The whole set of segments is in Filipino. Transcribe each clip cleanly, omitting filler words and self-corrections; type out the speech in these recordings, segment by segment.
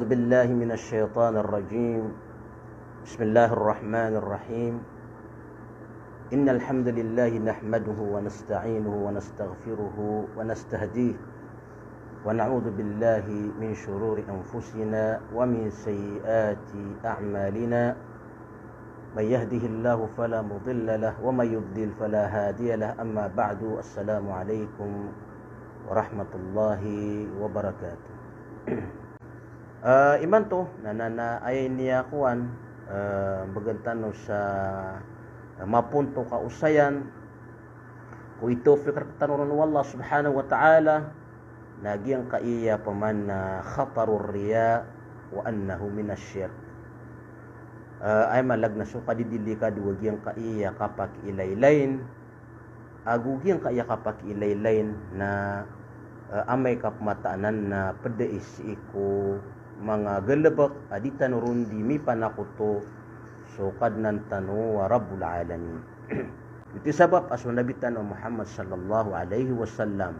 أعوذ بالله من الشيطان الرجيم. بسم الله الرحمن الرحيم. إن الحمد لله نحمده ونستعينه ونستغفره ونستهديه ونعوذ بالله من شرور أنفسنا ومن سيئات أعمالنا. من يهده الله فلا مضل له ومن يضلل فلا هادي له. أما بعد، السلام عليكم ورحمة الله وبركاته. Iman to nanana ay niya kuan bagantano sa mapunto ka usayan ko ito fikr tanurun wallah subhanahu wa ta'ala nagyang kaiya paman na khatarur riya wa annahu minasyirk. Ay malag na so kadidili ka duwagyang kaiya kapak ilaylain agugyang kaiya kapak ilaylain na amay kapmataanan na pedais iku mga galabak adita nurun di mi panakuto so kadnan tanu wa rabbul alamin. Iti sabab aso nabitan o Muhammad sallallahu alaihi wasallam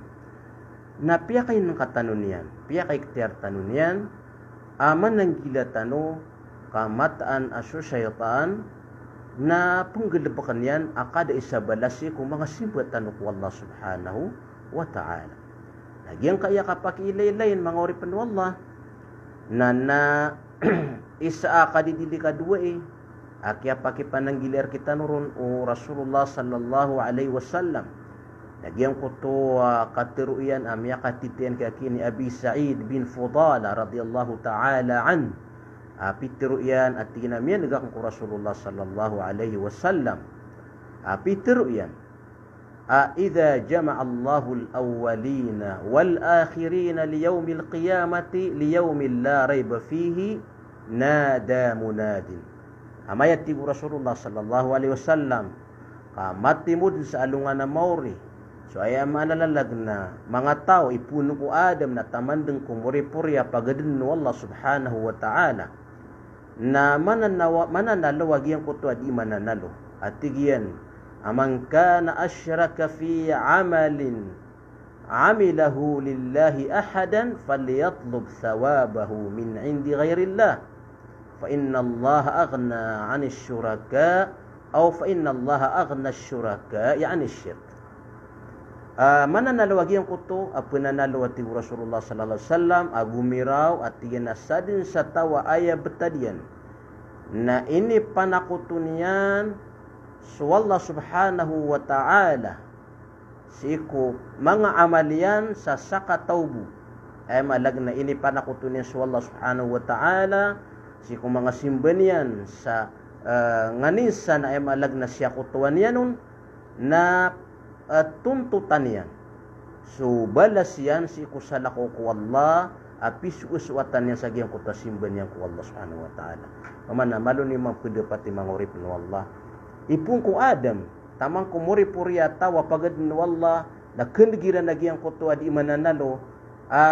na piya kay ng katanunian, piya kay ktiar tanunian aman ng gila tanu kamataan aso syaitan na penggalabakan yan akada isa balasi kung mga simpat tanu ko Allah subhanahu wa ta'ala. Nagyang kaya kapakilay-lain mga oripan wallah na isa kadidili kadua akya pakipananggilir kita nurun o Rasulullah sallallahu alaihi wasallam. Nagyang kuto katiruyan amya katitian kakini Abi Sa'id bin Fudala radhiyallahu ta'ala an. Pitiruyan at tinamiyan nagakang ko Rasulullah sallallahu alaihi wasallam. Pitiruyan إذا جمع الله الأولين والآخرين ليوم القيامة ليوم لا ريب فيه نادى مناد. Ama yatibu Rasulullah sallallahu alaihi wasallam kamatimud sa alungan na mauri so ay manalalag na mga tao ipuno ko Adam na tamandeng kumuri-purya pagadin no Allah subhanahu wa ta'ala na mananalo wagyan ko to adi mananalo at tigiyan amang kana asyraka fi amalin amilahu lillahi ahadan falyatlub thawabahu min indi ghairillah fa inna allaha aghna 'anil syuraka aw fa inna allaha aghna asy-syuraka yani syirk. Mananalawagyan ko to apunanalo ati Rasulullah sallallahu alaihi wasallam agumiraw at tinasadin sa tawa aya betadian na ini panakutunian so Allah subhanahu wa ta'ala siku mga amalian sa sakatawbu ay malag na ini panakutunin so Allah subhanahu wa ta'ala siku mga simbanian sa nganisa na ay malag na siya kutuan yan na tuntutan yan so balas yan siku salako ko Allah apis uswatan yan sa giyang kutasimban yan ko Allah subhanahu wa ta'ala mamana malo ni mga pwede mga urip no Allah ipung ko Adam tamang kumuri purya tawa pagad no Allah na kendigira nagyang kutua di mananalo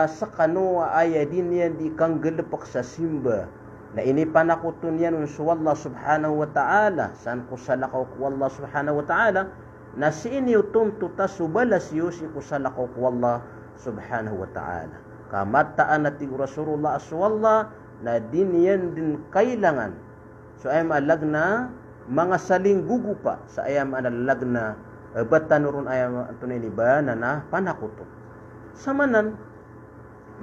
sa kanu aya din yan di kang gelepak sa simba na ini panakutun yan unso Allah subhanahu wa ta'ala san ko salakaw ko Allah subhanahu wa ta'ala na si ini tuntuta subalas yusi ko salakaw ko Allah subhanahu wa ta'ala kamataan nati Rasulullah aswallah na din yan din kailangan so ay maalag na mga saling gugupa sa ayam analag na batanurun ayam tunay ni ba na panakuto samanan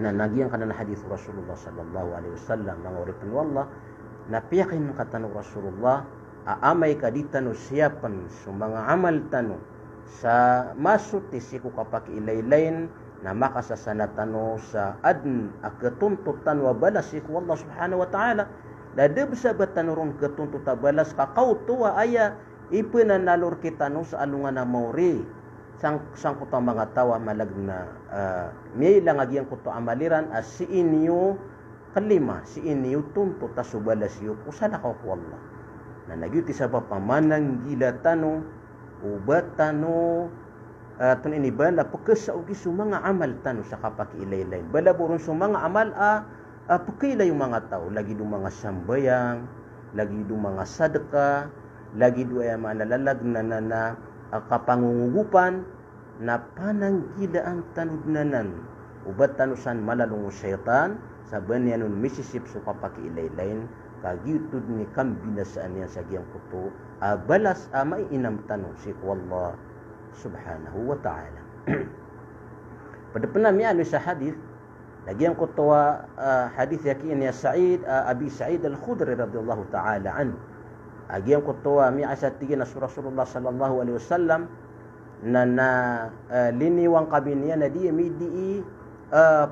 na nagyang kanan hadith Rasulullah sallallahu alaihi wasallam mga oripan wallah na piyakin ng katano Rasulullah aamay kaditano siyapan so mga amal tano sa masuti siku kapak ilaylain na makasasanatano sa adn akatuntutan wa balas siku Allah subhanahu wa ta'ala dadab sa batanurun ketuntuta balas kakau tuwa aya ipenanalur kita no sa alungan na mauri sang kuto mga tawa malag na may lang agyang kuto amaliran as si inyo kalima si inyo tuntuta subalas yu kusala ka ko Allah na nagyuti sa papamanang gila tano ubat tano tun ini bala pagkas sa ugi mga amal tano sa kapak ilaylain bala burun sa mga amal pagkaila yung mga tao, lagi do mga sambayang, lagi do mga sadaka, lagi do ay manalalag na kapangungugupan, na pananggida ang tanudnanan, ubat tanusan malalung syaitan saban yanun misisip suka paki ilay-lain kagitud ni kambinasaan yan sa giyang kuto balas amay inam tanong si Allah subhanahu wa ta'ala. Pada pernah mi anu sa hadis lagi yang kuto hadis yakin ya Sa'id Abi Sa'id Al-Khudri radhiyallahu ta'ala an agi yang kuto mi asatigin Rasulullah sallallahu alaihi wasallam na liniwang kabiniya na dia midi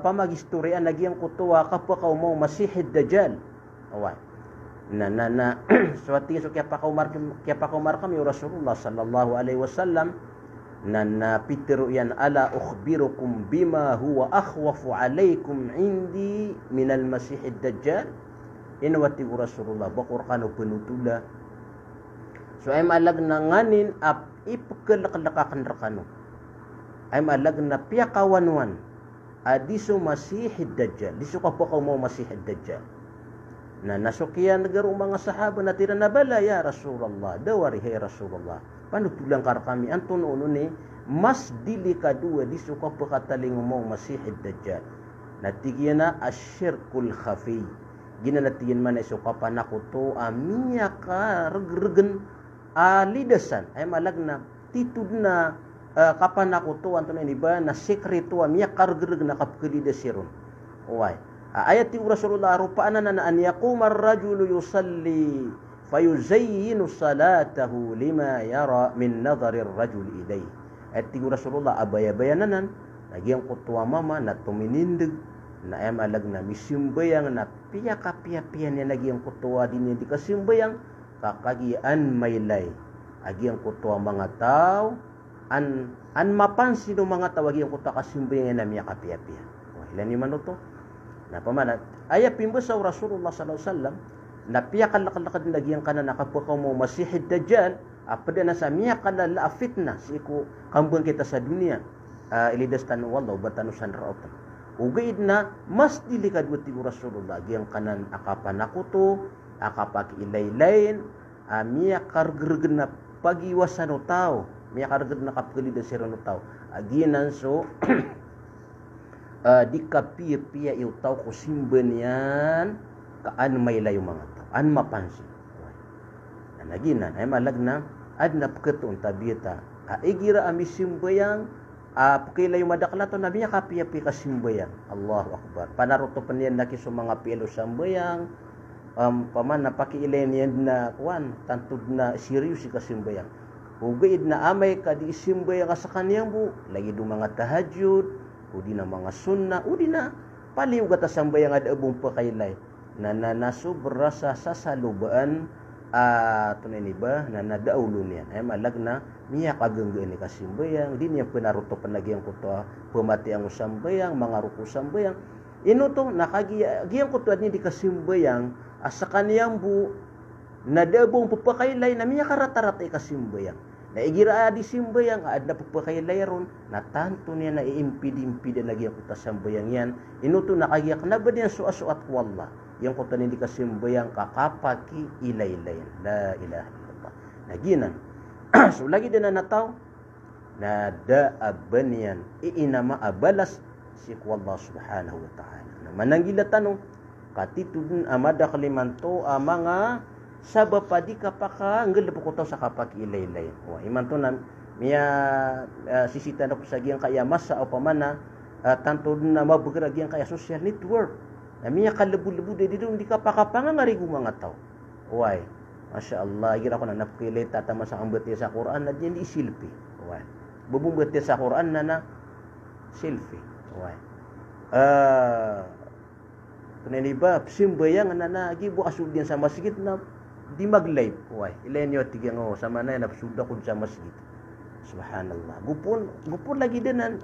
pamagistorya na giyang kutuwa kapwa kau mau Masihid Dajjal away na suwati so kaya pa kau markam ya Rasulullah sallallahu alaihi wasallam na pitiru yan ala ukhbirukum bima huwa akhwafu alaikum indi minal Masihid Dajjal inwati Rasulullah bakur kanu penutula so ay malag na nganin ipagkalakalakan rakano ay malag na piyakawanwan adiso Masihid Dajjal diso ka po kau mau Masihid Dajjal na nasukiyan nagaro mga sahaba na tira na bala ya Rasulullah dawari hay Rasulullah panutulang kar kami anton uno ni mas dili kadua diso ka po kataling mau Masihid Dajjal natigyan na asyirkul khafi ginanatiyan man iso ka panakuto amiya ka regregen lidasan ay malag na titud na kapan ako to anto na iba na sekreto miya kargereg na kapkelidasiron oy ayat ti Rasulullah rupaan na an yaquma ar-rajulu yusalli fayuzayyinu salatahu lima yara min nadhari ar-rajul ilay ayat ti Rasulullah abaya-bayanan lagi ang kutwa mama na tuminindig na ay malag na misimbayang na piya-piya niya lagi ang kutwa din di kasimbayang kakagian maylay agi ang kutwa mga tao an mapansin ng mga tawagi ang kutwa kasimbayang na miya kapiya-piya ilan ni manuto na pamanat aya pimbo sa Rasulullah sallallahu alaihi wasallam na piya kalakad lagi ang kanan nakapakaw mo Masihid Dajjal apda na sa miya kalala fitna siku kambang kita sa dunia ilidas tanu wallah batanusan rautan ugaid na mas dilikad wati Rasulullah agi ang kanan akapanakuto akapak ilay-lain miya kargergen na pagiwasan o tao miya kargergen na kapkelidasiran o tao aginan so di kapiya yung tao ko simben yan kaan may layo mga tao an mapansin naginan ay malag na ad napketon tabita igira ami simbayang pakilay madaklato na miya kapiya-piya kasimbayang Allahu Akbar panaruto paniyan naki so mga pilo sambayang paman na pakiilayan yan na kuwan tantud na serius si kasimbayang ugaid na amay ka di simbayang sa kaniyang bu lagi do mga tahajud udi na mga sunna udi na paliw gata sambayang ada abong pakailay na nasobra sa sasalubaan tunay ni ba na nadaulo niyan ay malag na miya kagengge ni kasimbayang di niya penaruto panlagi ang kuto pemati ang sambayang mga ruku sambayang inuto nakagiyang kuto ni di kasimbayang asa kaniyang bu nadabong pupakailay na miya karata-rata kasimbayang na igira di simbayang adda pupakailay ron na tanto niya na iimpid-impid lagi ang kuta sambayang yan inuto nakagiyak na ba diyan suasuat ko Allah yang kuta ni di kasimbayang kakapaki ilay-layan la ilaha illallah naginan so lagi din na nataw na daaban yan iinama abalas si Allah subhanahu wa ta'ala na mananggila tanong katitudun amada kalimanto mga sabapadi kapaka nggel po ko sa kapak ilay-lay wa imanto na miya sisita na po sa giyang kaya masa o pamana tanto na mabugrag giyang kaya social network na miya kalebu-lebu de didong di kapakapanga ngarigo mga tao way masya Allah gira ko na napilay tatama sa ambati sa Quran na diyan di silpi way bubumbati sa Quran na selfie way tunay ba simbayang na gibo asud din sa masjid na di mag-live way ilan yo tigang sama na napsuda kun sa masjid subhanallah gupon lagi dinan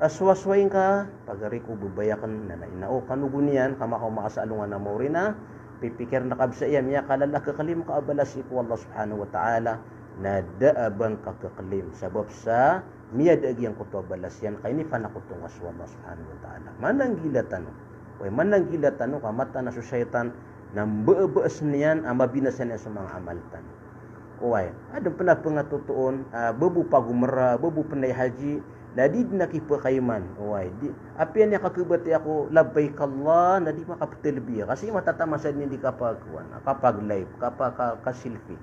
aswaswain ka pagari ko bubayakan na inao kanugunian kama ko makasalungan na mo rin na pipikir na kabsa iya miya kalala kakalim ka abalas ko Allah subhanahu wa ta'ala na daabang kakakalim sabab sa miya daagyan ko to abalas yan kay ni panakutong aswa Allah subhanahu wa ta'ala manang gilatan ka mata na sa syaitan nang beebees niyan ang mabinasan niya sa mga amaltan uway adong pernah pengatutuon bebu pagumera bebu penday haji Nadi nakipa kaiman. Wai. Apa yang kakibati ako labbaik Allah nadi makapatelbi. Kasi matatamasan ni kapakuan. Kapag live, kapag ka-selfie.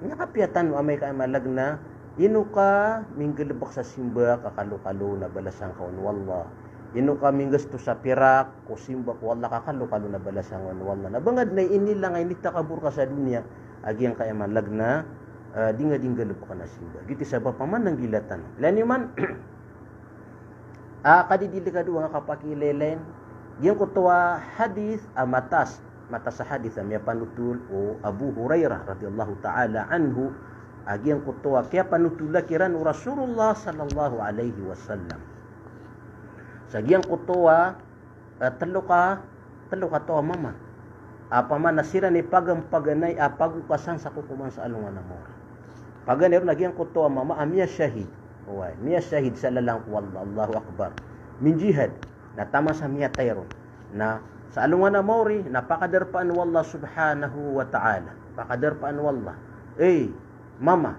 Nya kapiatan amay ka malagna inuka minggelebak sa simba kakalo-kalo na balasang kaon wallah. Inuka minggesto sa pirak ko simba ko wallah kakalo-kalo na balasang kaon wallah. Nabangad na inilang ay nitakabur ka sa dunia agi ang kaya malagna dinga-dinga lupa ka na simba. Giti sabab paman ng gilatan. Lani man, kadidili ka doon nga kapakilelen, yung kutuwa hadith, matas sa hadith, may panutul o Abu Hurairah radhiyallahu ta'ala anhu, yung kutuwa, kaya panutula kiran o Rasulullah sallallahu alaihi wasallam. Sa giyang kutuwa, talo ka to mama. Paman nasira ni pagampaganay, pagukasan sa kukuman sa alungan na mora. Paganero nagyang kuto ang mama miya syahid. Oy, miya syahid sa lalang wallah Allahu akbar. Min jihad na tama sa miya tayron na sa alungan na mori napakadarpaan wallah subhanahu wa ta'ala. Pakadarpaan wallah. Mama.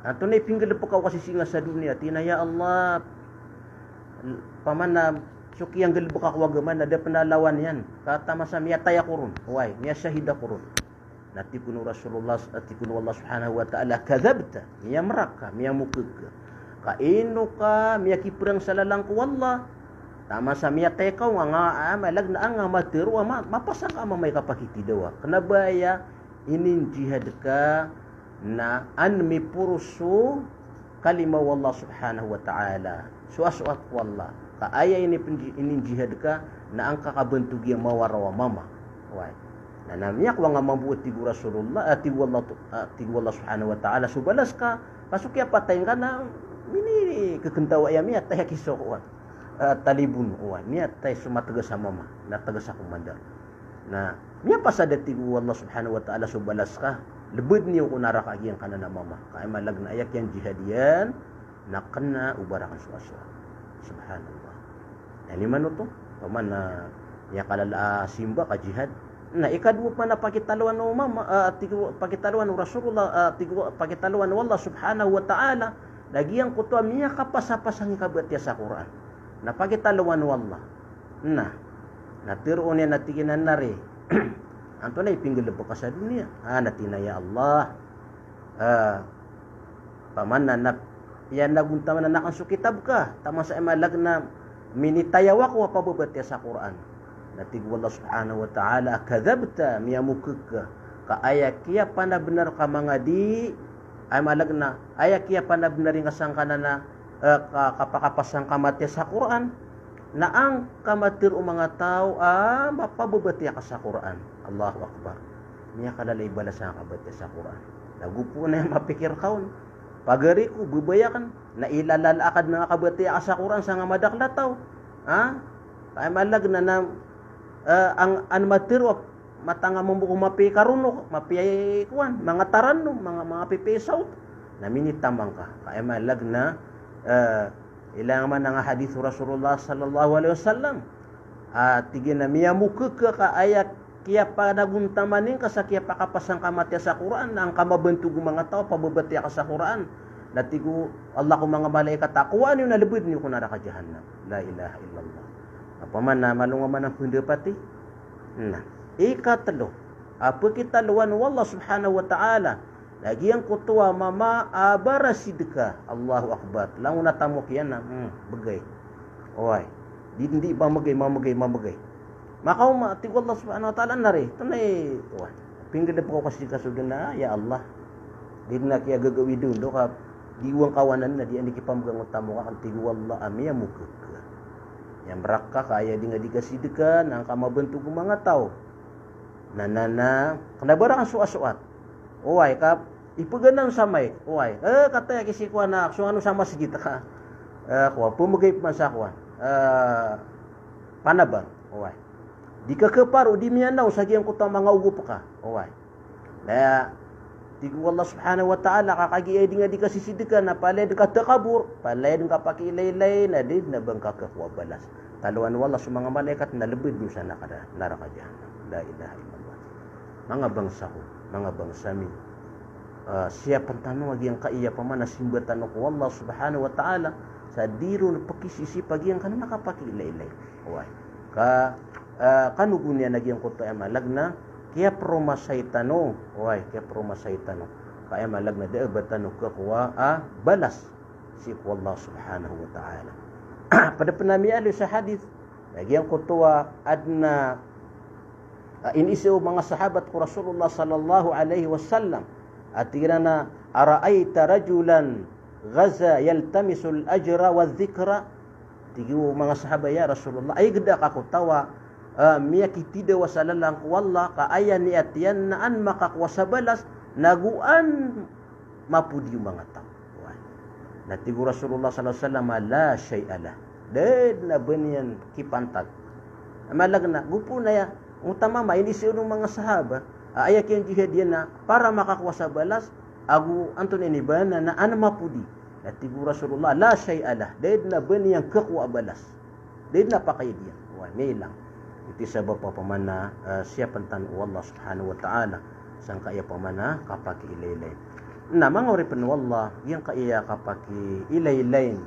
Ato na ipinggil po ka kasi singa sa dunia. Tinaya Allah paman na suki ang galbo ka kuwagaman na da panalawan yan. Katama sa miya taya kurun. Oy, miya syahid kurun. Natikunu Rasulullah atikunu Allah subhanahu wa ta'ala kadhabta miya meraka miya mukuk kaino ka miya kiprang salalang ko wallah tama sa miya tekaw nga malag na ang matiru mapasang ka mamay kapakiti dawa kanabaya inin jihad ka na anmi purusu kalima wallah subhanahu wa ta'ala suasuat wallah kaaya inin jihad ka na ang kakabentug yang mawarawa mama why namiyak wa nga mabuot tigu Rasulullah tigu Allah subhanahu wa ta'ala subalas ka pasuk ya patay ka na mini kekentawa ya miya tayo kisokuan talibun uwan miya tayo sumataga sa mama na taga sa kumandar na miya pasada tigu Allah subhanahu wa ta'ala subalas ka lebed niyo kunara kagiyan ka na mama kaya malag na ayak yan jihadiyan na kana ubarakan suaswa subhanallah yani man to paman na ya kalala simba ka jihad na ikadwa pa na pakitaluan ng mama pakitaluan ng Rasulullah pakitaluan ng Allah subhanahu wa ta'ala lagiyang kuto miya kapasapasang kabatya sa Quran na pakitaluan ng Allah na natiroon niya natiginan na rin anto na ipinggil po ka sa dunia natinaya Allah paman na yan naguntaman na nakansukitab ka tama sa imalag na minitayawa ko pababatya sa Quran natig wallah subhanahu wa ta'ala kadhabta miya mukuk ka ayakiya pana benar ka mga di ay malagna ayakiya pana benar nga sangkana na kapakapasang kamate sa Quran na ang kamatir o mga tao mapababati ka sa Quran Allahu akbar niya kalalay balas sa kabati sa Quran nagupo na mapikir kaon pagari ko bubayakan na ilalalakad na kabati ka sa Quran sa nga madaklataw kaya malagna na ang anmatiro matanga mo mapi karuno mapi kuan mga taranno mga pipisaw na minitamang ka kaya malag na ilang man nga hadith Rasulullah sallallahu alaihi wasallam tigin na miya mukuk ka ayak kiya pa naguntamanin ka sa kiya pakapasang kamatya sa Quran ang kamabentug mga tao pababati ka sa Quran natigo Allah ko mga malaikat kuan yung nalibid niyo kunara ka jahannam la ilaha illallah apaman na malunga man ang pundapati na ikatlo pakitaluan wallah subhanahu wa ta'ala lagi ang kutuwa mama abarasidka Allahu akbar lang una tamok yan na bagay oy hindi ba mamagay makaw mati wallah subhanahu wa ta'ala na rin ito na oy pinggil na po kasi kasudan na ya Allah di na kaya gagawi doon ka diwang kawanan na di andi kipamgang utamo ka kanti wallah amiya mukuk yang meraka kaya di nga dikasidkan ang kamabentuk mga tao nanana kanabara ang suat-suat oy kap ipaganang samay oy kataya kisi ko anak so ano sama sigita ka ko pumagay man sa kuan panaban oy di ka kaparo di miyanaw sa giyang kutang mga ugup ka oy kaya tigu Allah subhanahu wa ta'ala kakagi di nga di kasisidikan na palay ka takabur palay ka pakilaylay na di na bangka ka balas taluan wallah sa mga malaikat na lebih din sa neraka jahanam la ilaha illallah mga bangsa ko mga bangsa mi siapan tanu agi yang kaiya pamana simbatan ko Allah subhanahu wa ta'ala sa diro na pakisisi pagi yang kana nakapaki ilay wai ka kanugunya nagi yang kuto ay malagna kaya proma saitano wai kaya proma saitano kaya malagna de batano ka kuwa balas si Allah subhanahu wa ta'ala. Pada penamian sa hadis lagi yang kutuwa adna inisiw mga sahabat ko Rasulullah sallallahu alaihi wasallam atirana ara'aita rajulan ghaza yaltamisul ajra wa dhikra tigiw mga sahabat ya Rasulullah ay geda ka tawa miyaki tida wasalalang wallah ka ayan ni atiyan na an makakwasabalas naguan mapudi mga tao. Natigo Rasulullah sallallahu alaihi wasallam la syai'alah ded na banyan kipantag malagna gupo na ya utama ma ini siya mga sahaba ayak yang jihad na para makakuasa balas agu anton ini bana na ana mapudi natigo Rasulullah la syai'alah ded na banyan kakwa balas ded na pakay diyan wa nilang iti sabab pa pamana siapan tan Allah subhanahu wa ta'ala sang kaya pamana kapaki ilaylay na mga oripan wallah yang kaya kapaki ilaylayn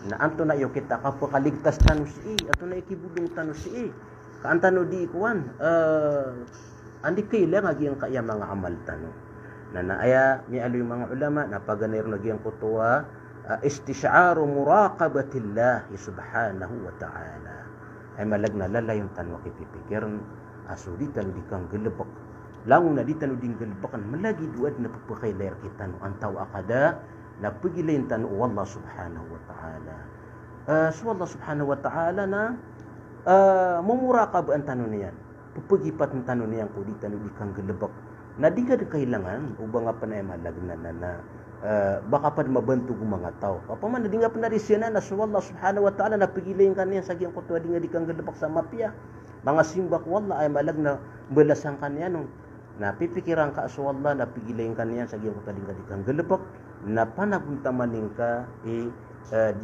na anto na iyo kita kapakaligtas tanu si ato na ikibudong tanu si kaantano di ikuan andi kailang agi ang kaya mga amal tanu na naaya mi alo yung mga ulama na paganayro lagi ang kutuwa istisyaru muraqabatillah subhanahu wa ta'ala ay malagna lalay yung tanu kipipikir asuditan di kang gelebak lang na di tanu ding gelebakan malagi duad na pagpakailayar kita no antaw akada na pagilayin tanu Allah subhanahu wa ta'ala so Allah subhanahu wa ta'ala na mumurakab ang tanong niyan pupagipat ang tanong niyan kung di tanong di kang gelebak na di ka kailangan ubang nga pa na malagna na baka pa mabantu ng mga tao kapaman na di nga pa narisya na so Allah subhanahu wa ta'ala na pagilayin ka niyan sa giyang kutuwa di nga di kang gelebak sa mapya mga simbak wallah ay malagna balasang ka niyan na pipikiran ka so Allah na pagilayin ka niyan sa giyang kutuwa di nga di kang gelebak na panaguntamanin ka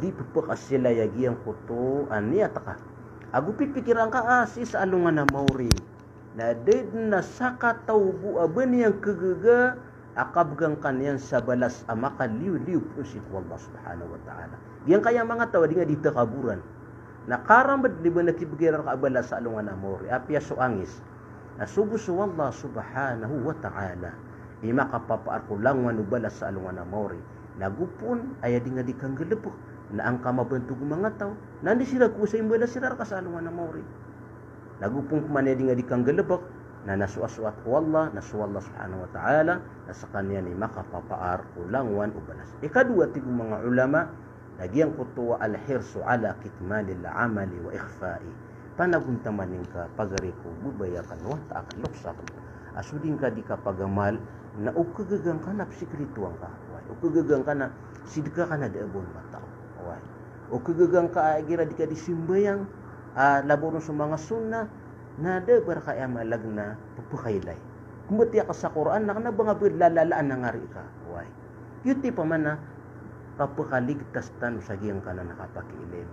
di pupukas sila yagi ang kuto aniyata ka agu pipikiran ka sis alungan na mauri na ded na saka taubu aban yang kegaga akabgang kanyan sa balas amaka liw-liw pusik wallah subhanahu wa ta'ala yang kaya mga tawa di nga dito kaburan na karambad di ba nakibigiran ka balas sa alungan na mauri apya so angis na subus wallah subhanahu wa ta'ala ima kapapaar ko lang manubalas sa alungan na mauri nagupon ay di nga di kang gelebok na ang kamabantog mga tao nandi sila kusay imbalas sirar ka sa alungan na mauri nagupon kumanya di nga di kang gelebok na nasuasuat ko Allah nasuwallah subhanahu wa ta'ala na sa kanya ni makapapaar ko lang wan ubalas ikadua tigong mga ulama nagyang kutuwa al-hirsu ala kitmanil amali wa ikhfa'i panaguntamanin ka pagariko bubayakan wa ta'akalok sa asudin ka di ka pagamal na ukagagang ka na psikrituang ka ukagagang ka na sidka ka na deabon matao ukagagang ka agira di ka disimbayang laboro sa mga sunna na debar ka amalag na pupakailay kumbuti ka sa Quran na kanabang lalaan na ngari ka yuti pa man na kapakaligtas tan sa giyang ka na nakapakiilay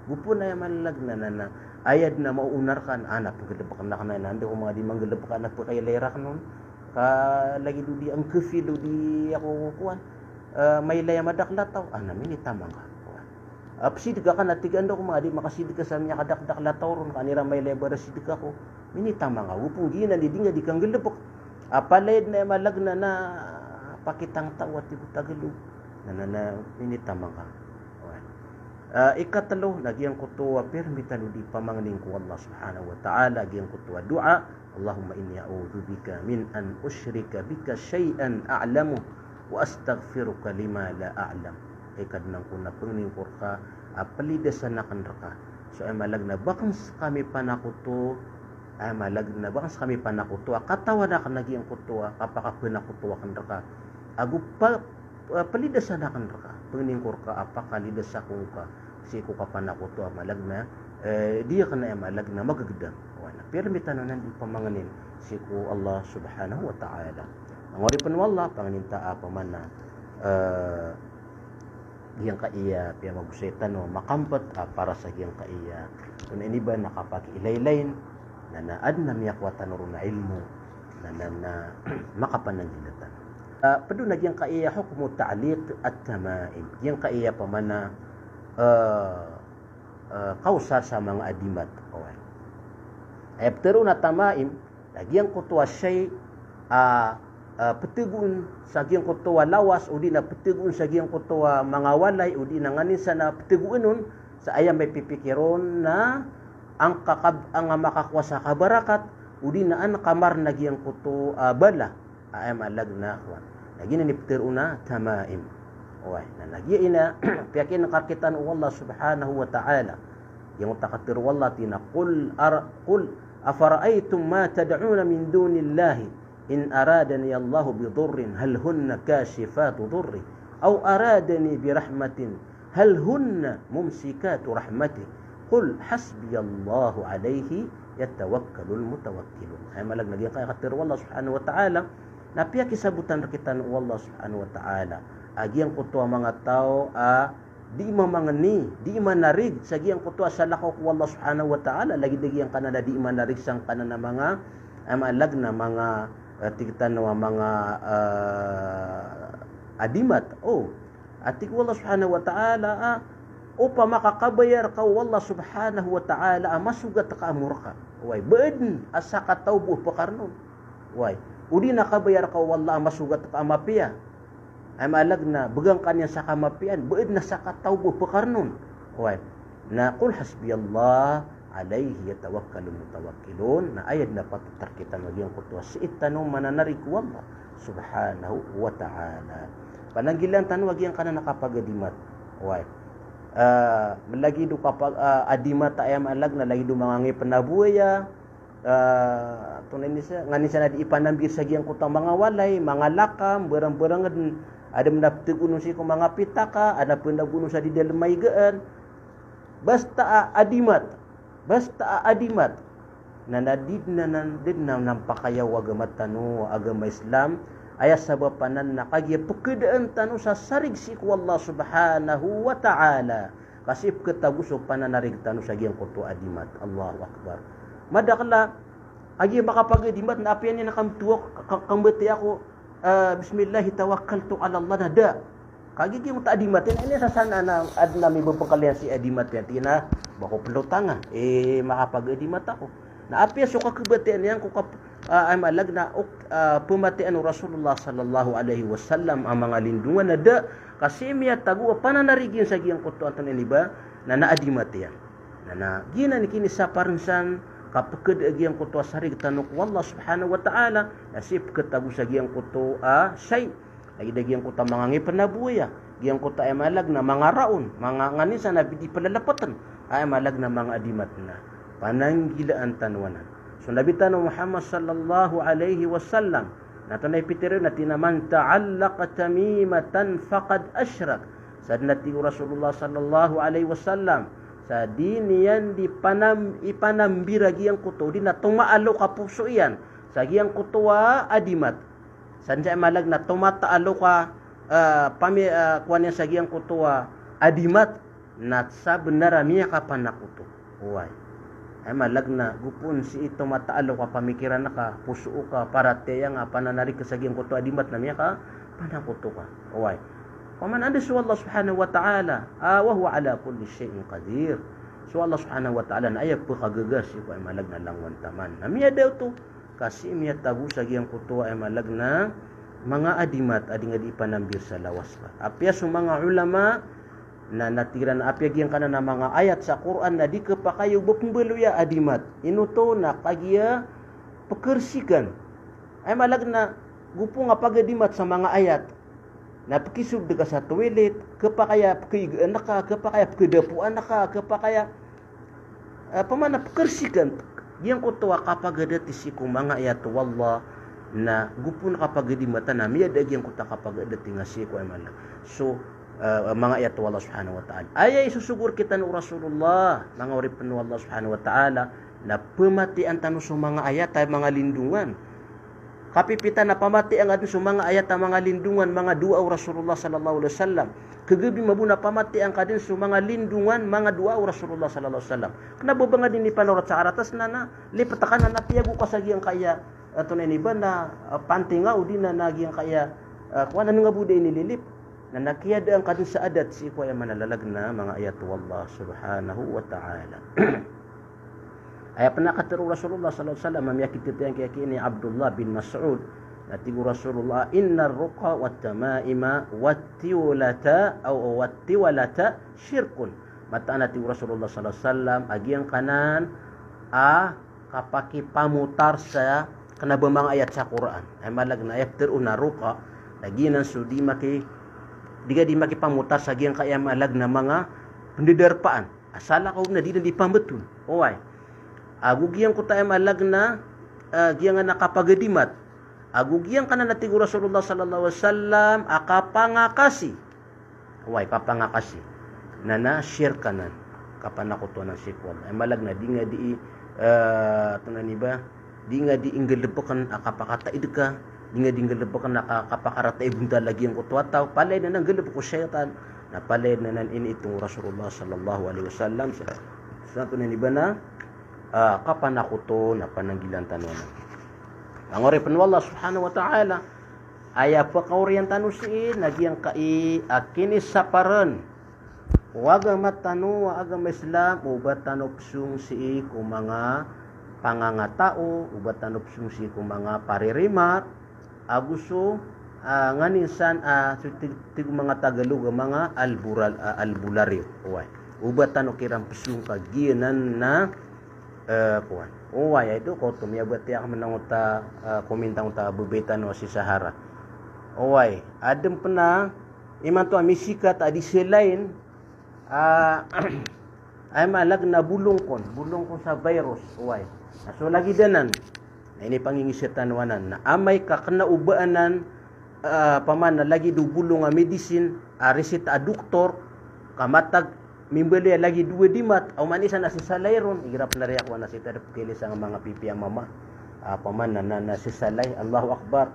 gupo na malag na ayad na mauunar ka na pagkalabakan na ka na nando ko mga di manggalabakan na pagkailay rak nun lagi dudi ang kefi dudi ako kuan may laya madaklataw namin itamang ka apsid ka na tigando ko mga di makasid ka sa miya kadakdaklataw ron kanira may laya barasid ka ko minitamang ka upong gina di nga di kang galabok palayad na malagna na pakitang tawat ti tagalo na minitamang ka ikatalo nagyang kutuwa permitano di pamangling ko Allah subhanahu wa ta'ala nagyang kutuwa dua Allahumma inni a'udhu bika min an ushrika bika syai'an a'lamu wa astaghfiruka lima la a'lam ikad nang kuna pengningkur ka palidasan na kanraka so ay malagna bakang kami panakuto ay malagna bakang kami panakuto katawa na kanagi ang kutuwa kapakapuna kutuwa kanraka agu palidasan na kanraka pengningkur ka apakalidas akong ka si ko ka panakuto malagna diya ka na ay malagna magagdang permitan na nandun pamanganin si ko Allah subhanahu wa ta'ala ang oripan wallah panganinta apa man na giyang kaiya piya mabusetan no makampat para sa giyang kaiya kung iniba nakapag-ilaylayin na naad na miyakwatan ro na ilmo na makapanangilatan Pedun lagi yang kaya hukum ta'liq at-tamaim. Yang kaya pamana kausar sa mga adimat. Ay ptero na tamaim lagi yang kutua syai petegun sagi yang kutua lawas udi na petegun sagi yang kutua mga walay udi na nganin sa na petegunon sa ayam may pipikiron na ang makakuasa kabarakat udi na an kamar nagi yang kutu bala ayam alag na kwan. Lagi na niptiruna tamaim. Oy, na lagi ina piyakin kakitan Allah subhanahu wa ta'ala. Yang takatir wallah tina qul afara'aytum ma tad'una min dunillahi in aradani Allah bidurrin hal hunna kashifatu durri aw aradani birahmatin hal hunna mumsikatu rahmati qul hasbiyallahu alayhi yatawakkalul mutawakkilun. Ay malag lagi kakitir wallah subhanahu wa ta'ala. Napia kisabutan kita ng Allah subhanahu wa ta'ala. Agi ang kutua mga tao, di mamangani, di manarig. Sagi ang kutua sa lakaw ko Allah subhanahu wa ta'ala. Lagi-lagi ang kanana di manarig sang kanana mga maalag na mga tikitan na mga adimat. Atik Allah subhanahu wa ta'ala, upa makakabayar ka Allah subhanahu wa ta'ala, masugat ka amurka. Way, baden, asa ka tawbo pakarnon. Way, udi nakabayar ka wallah masugat ka amapia ay malag na begang kanya sa kamapian beud na sa katawbo pekarnon way na qul hasbiyallah alayhi yatawakkalul mutawakkilun na ayat na patutar kita maging kutua si itanong mananarig wallah subhanahu wa ta'ala pananggilan tanong wagi ang kana nakapagadimat way malagi do kapag adimat ayam alag na lagi do mangangi penabuya tunay nisa ngani sana di ipanambir sagi ang kutang mga walay mga lakam berang-berangan ada mendapti gunung si kung mga pitaka ada punda gunung sa di dalamay gaan basta adimat na nadid na nampakayaw agama tanu agama Islam ayat sabapanan na kagya pagkadaan tanu sa sarig si ku Allah subhanahu wa ta'ala kasi pagkataguso pananarig tanu sagi ang kutu adimat Allahu Akbar madakla agi makapagadimat na apian niya nakamtuok kambati ako bismillah tawakkaltu ala Allah nada kagi mo ta adimat ini sa sana na adna mi bepengkalian si adimat yan tina bako pelutangan makapagadimat ako na apia suka kebatian yang ko ay malag na pematian Rasulullah sallallahu alaihi wasallam ang mga lindungan nada kasi miya tagu pananarigin sa giyang kuto anton liba na naadimat yan na gina ni kini sa parensan kapag agiyang kuto sarig tanok wallah subhanahu wa ta'ala nasib ketagu sa giyang kuto say lagi dagiyang kuto mga ngipanabuya giyang kuto ay malag na mga raon mga nganisa na di palalapatan ay malag na mga adimat na pananggilaan tanwanan so nabitan Muhammad sallallahu alaihi wasallam natunay pitiro na tinaman ta'allaqa tamimatan faqad asyrak sad nati Rasulullah sallallahu alaihi wasallam sa diniyan di ipanambira giyang kuto di na tumaalo ka puso iyan sa giyang kutuwa adimat sanja malag na tumataalo ka kuan sa giyang kutuwa adimat na sa benaramiya ka panakuto uway ay malag na gupon si ito mataalo ka pamikiran na ka puso ka para teya nga pananari ka sa giyang kutuwa adimat na miya ka panakuto ka uway ومن عند سوى الله سبحانه وتعالى وهو على كل شيء قدير سوى الله سبحانه وتعالى na ayap pagagagas ko ay malag na langwan taman namiya daw to kasi miya tagu sa giyang kutuwa ay malag na mga adimat ading adi panambir sa lawas pa apya sa mga ulama na natiran apya giyang kana na mga ayat sa Quran na di kapakayo bupembeluya adimat inuto na kagiya pekersikan ay malag na gupo nga pagadimat sa mga ayat na pakisug daga sa toilet kapakaya pakigaan naka kapakaya pakidapuan naka kapakaya pamana pakersikan yang kutuwa kapag adati si mga ayat wallah na gupon kapag di mata na miya dagi yang kuta kapag adati nga si ko ay mala so mga ayat wallah subhanahu wa ta'ala ay susugur kita ni Rasulullah mga uripan ni Allah subhanahu wa ta'ala na pematian tanu sa mga ayat ay mga lindungan kapipitan na pamati ang adun sa mga ayat ang mga lindungan, mga dua Rasulullah sallallahu alaihi wasallam. Kagabi mabuna pamati ang kadin sa mga lindungan, mga dua Rasulullah sallallahu alaihi wasallam. Kenapa banga din ni panorat sa aratas na lipatakan na napiyago ka sa giyang kaya ato na iba na pantinga udi na nagiyang kaya kuan anu nga buday nililip na nakiyada ang kadun sa adat si ko ay manalalag na mga ayat wallah subhanahu wa ta'ala. Ay panakatero Rasulullah sallallahu alaihi wasallam mamiyakit tiyang kini Abdullah bin Mas'ud natigo Rasulullah inna ruqa wat tamaima wat tiwlata aw wat tiwlata syirkun. Mata natigo Rasulullah sallallahu alaihi wasallam agiang kanan kapaki pamutar sa kana mga ayat sa Quran. Ay malag na ayat teruna ruqa lagi nan sudi maki diga di maki pamutar sa agiang kaya malag na mga pendidarpaan. Asala ko na di pambetul. Oy. Agugiang ko tayo malag na giyang nga nakapagadimat. Agugiang ka na natigo Rasulullah sallallahu alaihi wasallam akapangakasi. Way kapangakasi. Na share kanan kapanakuto ng sikwal. Ay malag na di nga di tunani ba? Di nga di inggelebakan akapakataid ka. Di nga di inggelebakan akapakarata ibunda lagi ang kutwataw. Palay na nang geleb ko syaitan. Na palay na nan ini itong Rasulullah sallallahu alaihi wasallam sa tunani ba na kapanakuto na pananggilan tanunan. Ang ori panwala subhanahu wa ta'ala aya pa kauriyan tanu siin nagyang kai akinis saparan waga matanu wa agama Islam ubat tanupsung si ku mga pangangatao ubat tanupsung si ku mga paririmat aguso nganinsan tig mga Tagalog mga albularyo ubat tanu kirang pusung kagianan na kuan. Uway itu ko tumiabot ya menanguta komintang uta bebetan no si Sahara. Uway, adem pena iman tu misika tadi selain ay malag na bulong kon sa virus. Uway. So lagi danan. Na ini pangingisetan wanan na amay ka kena ubaanan paman na lagi du bulong nga medicine resita doktor kamatag mimbeli lagi dua dimat au manisa na si salayron igrap na riyak wana si terpili sa mga pipi ang mama paman na si salay Allahu akbar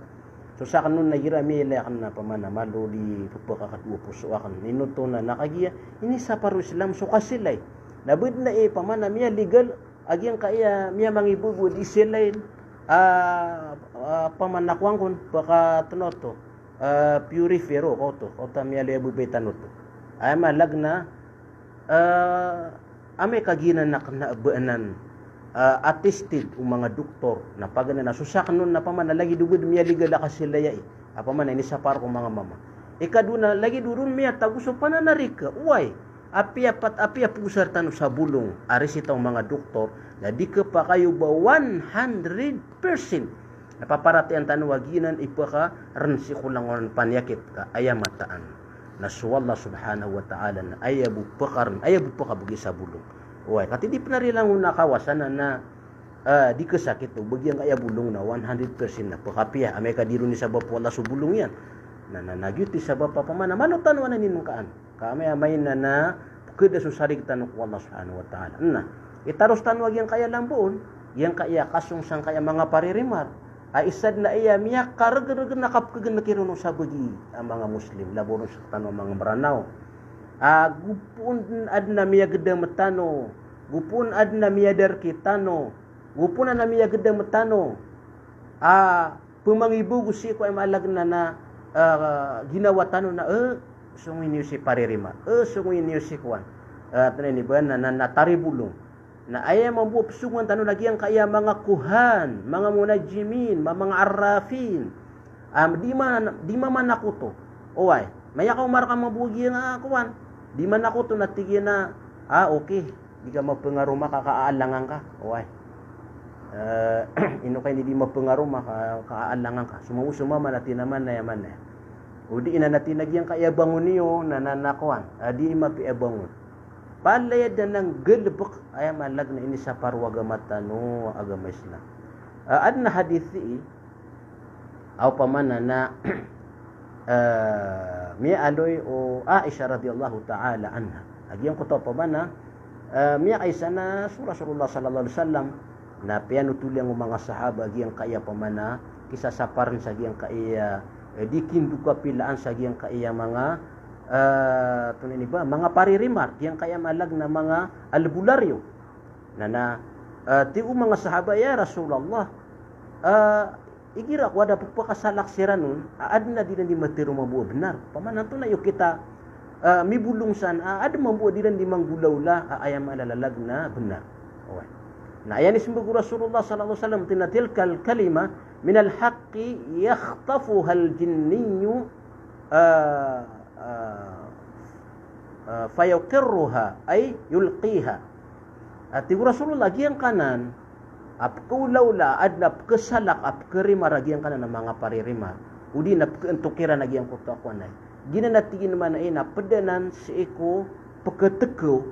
so sa kanun na gira mi lakan na paman na maluli pagkakatwa puso akan minuto na nakagiya ini sa paru Islam so kasilay nabud na paman na miya legal agyang kaya miya mangibugo di silay paman nakwang kun baka tenoto purifero ko to ota miya lebu betanoto ay malagna ame kaginan na kanabaanan attested ang mga doktor na pagana na susak nun na paman na lagi dugod miya ligala kasilaya paman na ini sa par ko mga mama ikaduna lagi durun miya taguso pananarika uway apia pusar tanu sa bulong arisita ang mga doktor na di ka pa kayo ba 100% napaparatian tanu waginan ipaka rensi kulangon panyakit ka ayamataan nasuwallah subhanahu wa ta'ala na ayabu paka bagi sa bulong. Uy, kati di panarilang nakawasan na di kesakit to bagian kaya bulong na 100% na pakapiya amay kadiro ni sabab wala su bulong yan. Na nagyuti sabab papamana manutan wana ninungkaan. Kami amay na kada susarig tanong ko Allah subhanahu wa ta'ala. Na itaros tanwag yang kaya lambuon, yang kaya kasung sang kaya mga paririmar. Ay isad na iya miya karag nakapkagan na kiruno sa bagi ang mga Muslim laboron sa tanong mga baranaw gupun ad na miya geda matano gupun ad na miya darkitano gupun na miya geda matano pumangibugo si ko ay malag na ginawa tano na sungin niyo si paririma sungin niyo si kuan tanay ba na nataribulong na ay mambuo psungan tanu lagi ang kaya mga kuhan, mga munajimin, mga arrafin. Di man nakuto. Oy, maya ka umar ka mabugi nga kuan. Di man nakuto natigyan na okay. Di ka mapengaruh makakaalangan ka. Oy. Ino kay hindi mapengaruh makakaalangan ka. Sumama natin naman na yaman na. Udi ina natin nagyang kaya bangon niyo na nanakuan. Di mapiabangon. Palayad na ng gelbek ay malag na ini sa parwaga matano agama Islam. Adna hadithi aw pamana na miya aloy o Aisha radhiyallahu ta'ala anha. Agyang ko to pamana miya Aisha na Rasulullah sallallahu alaihi wasallam na pianutuli ang mga sahaba agyang kaya pamana kisa sa parin sa agyang kaya dikin duka pilaan sa agyang kaya mga tunay ba mga paririmar yang kaya malag na mga albularyo na tiu mga sahaba ya Rasulullah igira ko ada pagpakasalak siranun adna din di matiro mabuo benar pamanan to na yo kita mibulungsan ada mabuo din di manggulaula ayam alalalag na benar okay. Nah ayan ismbu Rasulullah sallallahu alaihi wasallam tinatilkal kalima min al-haqqi yakhtafuha al-jinniyyu fayuqirruha ay yulqiha. Ati Rasulullah giyang kanan apkaulawla adna kesalak apkerima ragiang kanan ng mga paririma udi na entukira na giyang kuto ako nay gina natigin man ay na pedanan si iko peketeko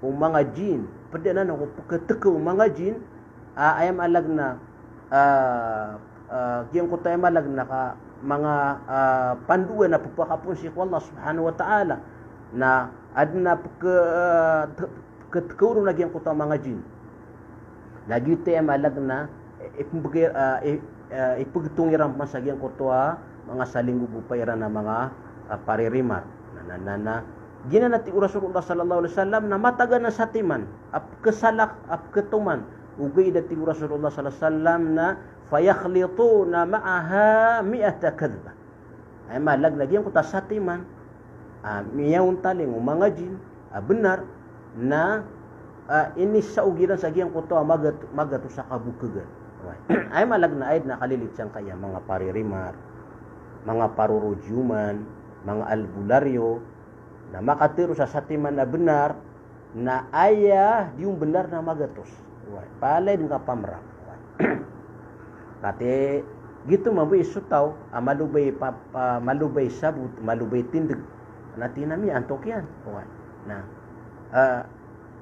o mga jin pedanan ako peketeko o mga jin ayam alag na giyang kuto ayam alag na ka mga panduan na pagpakapon si Allah subhanahu wa ta'ala na adna peketeko na giyang kuto mga jin lagi te malag na ipagtungiran masagyan ko to mga salinggo bupayran na mga paririmar na ginanati Rasulullah sallallahu alaihi wasallam na matagan na satiman ap kesalak ap ketuman ugay dati Rasulullah sallallahu alaihi wasallam na fayakhlituna ma'aha mi'ata kadhba ay malag lagi ko ta satiman miyaw taling mga jin benar na ini sa ugiran sa giyang kuto magato sa kabukagan. Ay malag na aid nakalilit siyang kaya mga paririmar, mga parurujuman, mga albularyo na makatiro sa satiman na benar na aya yung benar na magatos. Palay din ka pamra. Kati gitu mabuhi sutaw, malubay sabut, malubay tindig. Natinami antok yan. Na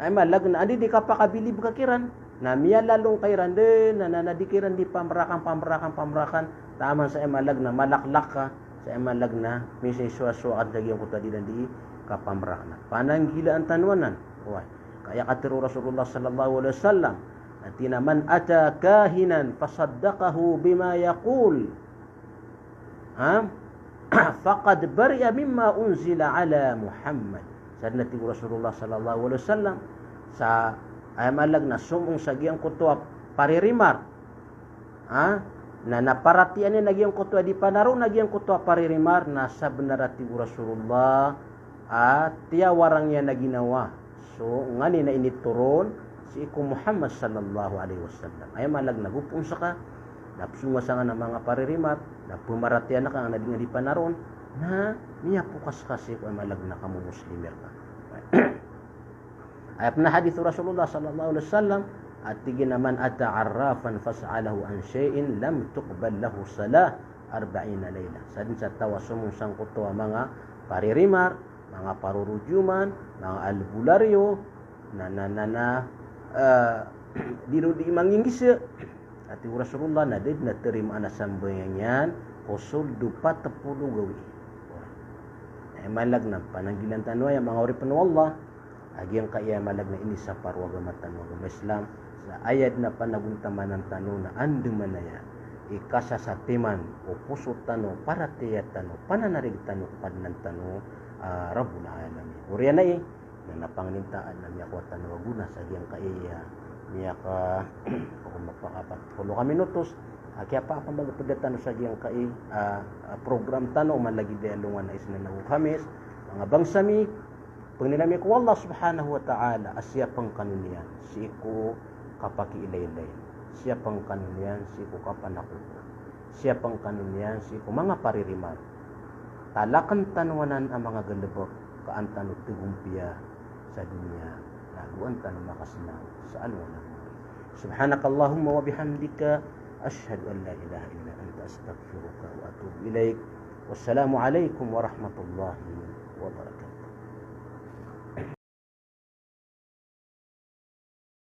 ay malag na adi di ka pakabilib kakiran na miya lalong kairan din na nadikiran di pamrakan taman sa malag na malaklak ka sa malag na misay suwa-suwa at lagi ko tadi di kapamrakan pananggila ang tanwanan kaya katiro Rasulullah sallallahu alaihi wasallam at man ata kahinan fasaddaqahu bima yaqul faqad bari'a mimma unzila ala Muhammad. Sabi natin Rasulullah sallallahu alaihi wasallam sa ayamalag na sumong sa giyang kutwa paririmar na naparatian ni nagyang kutwa di panaro nagyang kutwa paririmar na sa benarati Rasulullah at tiyawarang niya na ginawa so ngani na inituron si iku Muhammad sallallahu alaihi wasallam ayamalag na gupong saka napsunga sa nga ng mga paririmar na pumaratian na ka nga di panaron na niya pukas kasi kung malag na kamu muslimer ka. Ayat na hadith Rasulullah sallallahu alaihi wasallam at tigin naman ata'arrafan fas'alahu an shay'in lam tuqbal lahu salah 40 layla. Sadin sa tawasumong sangkot mga paririmar, mga parurujuman, mga albularyo dino di manginggis at Rasulullah na did na terima na sambayan yan kusul dupat 10 gawi. Malag na pananggilan tanwa yung mga uripan ng Allah agyang kaya malag na ini sa parwagamatan ng Islam sa ayat na panaguntaman ng tanong na anduman na yan ikasa sa timan o puso tanong para tiyat tanong pananarig tanong padnan tanong Rabbul Alamin uriya na na napangnintaan na niya ko tanong aguna sa agyang kaya niya ka kung magpakapat 10 minutos kaya pa akong magpagdatan sa giyang kai program tanong malagi dialungan na isnanaw Khamis mga bangsami pagninami ko Allah subhanahu wa ta'ala asya pang kanunian si ko kapakiilaylay siya pang kanunian si ko kapanakupo siya pang kanunian si ko mga paririmar talakan tanwanan ang mga galabok kaantanot tigumpia sa dunya naguan tanong makasinaw sa alwanan subhanakallahumma wa bihamdika أشهد أن لا إله إلا أنت أستغفرك وأتوب إليك والسلام عليكم ورحمة الله وبركاته